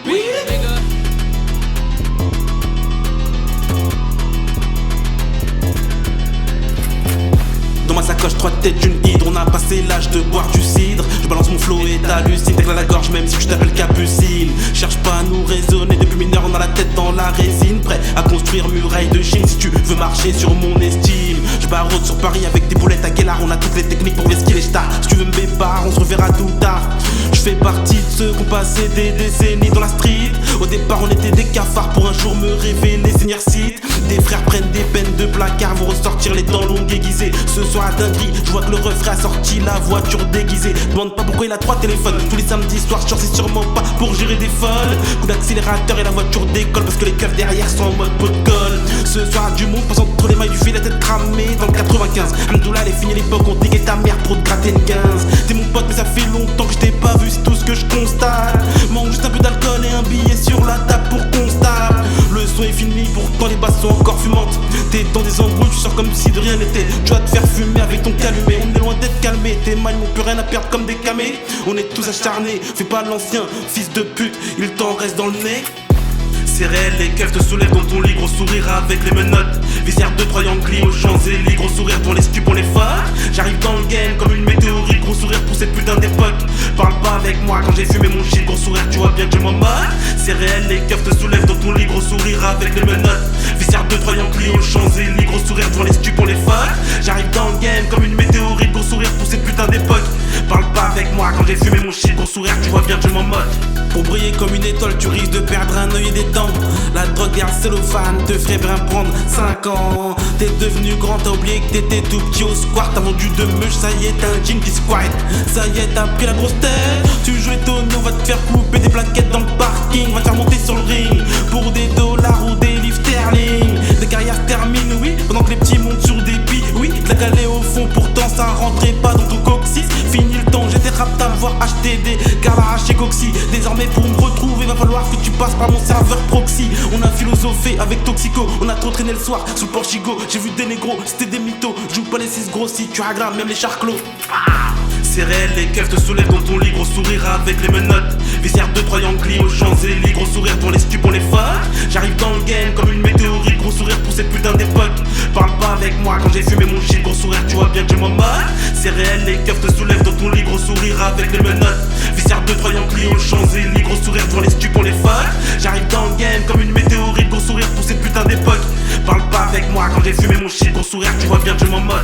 Oui. Dans ma sacoche, 3 têtes d'une hydre. On a passé l'âge de boire du cidre. Je balance mon flow et t'hallucines. T'éclates la gorge même si je t'appelle Capucine. Cherche pas à nous raisonner. Depuis mineur on a la tête dans la résine. Prêt à construire muraille de Chine. Si tu veux marcher sur mon estime. Je barode sur Paris avec des boulettes à Guélard. On a toutes les techniques pour esquiver les stars. Si tu veux me bépar, on se reverra tout tard. Je fais partie de ceux qui ont passé des décennies dans la street. Au départ on était des cafards pour un jour me révéler seigneur site. Des frères prennent des peines de placard, vont ressortir les dents longues aiguisées. Ce soir à dinguerie, je vois que le refrain a sorti la voiture déguisée. Demande pas pourquoi il a 3 téléphones. Tous les samedis soirs, je c'est sûrement pas pour gérer des folles. Coup d'accélérateur et la voiture décolle parce que les keufs derrière sont en mode pot de colle. Ce soir du monde passe entre les mailles du fil, la tête cramée dans le 95. Hamdoullah, les fini l'époque, on déguait ta mère pour te gratter une 15. T'es mon pote mais ça fait longtemps que je t'ai pas vu, c'est tout ce que je constate. Manque juste un peu d'alcool et un billet sur la table pour constat. Le son est fini, pourtant les basses sont encore fumantes. T'es dans des embrouilles, tu sors comme si de rien n'était. Tu vas te faire fumer avec ton calumet. On est loin d'être calmé, tes mailles n'ont plus rien à perdre comme des camés. On est tous acharnés, fais pas l'ancien, fils de pute, il t'en reste dans le nez. C'est réel, les keufs te soulèvent dans ton lit, gros sourire avec les menottes. Visière de triangle aux Champs-Élysées, gros sourire pour les stupes, on les fuck. J'arrive dans le game comme une météorite, gros sourire pour cette putain d'époque. Parle pas avec moi quand j'ai fumé mon shit, gros sourire, tu vois bien que je m'en moque. C'est réel, les keufs te soulèvent dans ton lit, gros sourire avec les menottes. Visière de triangle aux Champs-Élysées, gros sourire pour les stupes, on les fuck. J'arrive dans le game comme une météorite, gros sourire pour cette putain d'époque. Parle pas avec moi quand j'ai fumé mon shit, gros sourire, tu vois bien que je m'en moque. Pour briller comme une étoile, tu risques de perdre un œil et des dents. La drogue et un cellophane te ferait bien prendre 5 ans. T'es devenu grand, t'as oublié que t'étais tout petit au squat. T'as vendu 2 meuches, ça y est, t'as un jean qui squat. Ça y est, t'as pris la grosse tête. Tu joues étonné, on va te faire couper des plaquettes dans le parking. On va te faire monter sur le ring pour des dollars ou des livres sterling. Des carrières terminent, oui, pendant que les petits montent sur des billes. Oui, t'as calé au fond, pourtant ça rentrait pas dans ton coccyx. Fini le temps, j'étais rapte à voir acheter des galas chez Coxy. Désormais pour me retrouver, va falloir que tu passes par mon serveur proxy. On a philosophé avec Toxico, on a trop traîné le soir sous le Porchigo. J'ai vu des négros, c'était des mythos. Joue pas les 6 gros si tu aggraves même les charclos. C'est réel, les keufs te soulèvent dans ton lit, gros sourire avec les menottes. Visière de triangle aux Champs-Élysées, gros sourire pour les stupes, on les fuck. J'arrive dans le game comme une météorite, gros sourire pour cette putain d'époque. Parle pas avec moi quand j'ai fumé mon shit, gros sourire, tu vois bien que je m'en moque. C'est réel, les keufs te soulèvent dans ton lit, gros sourire avec les menottes. Visière de triangle aux Champs-Élysées, gros sourire pour les stupes, on les fuck. J'arrive dans le game comme une météorite, gros sourire pour cette putain d'époque. Parle pas avec moi quand j'ai fumé mon shit, gros sourire, tu vois bien que je m'en moque.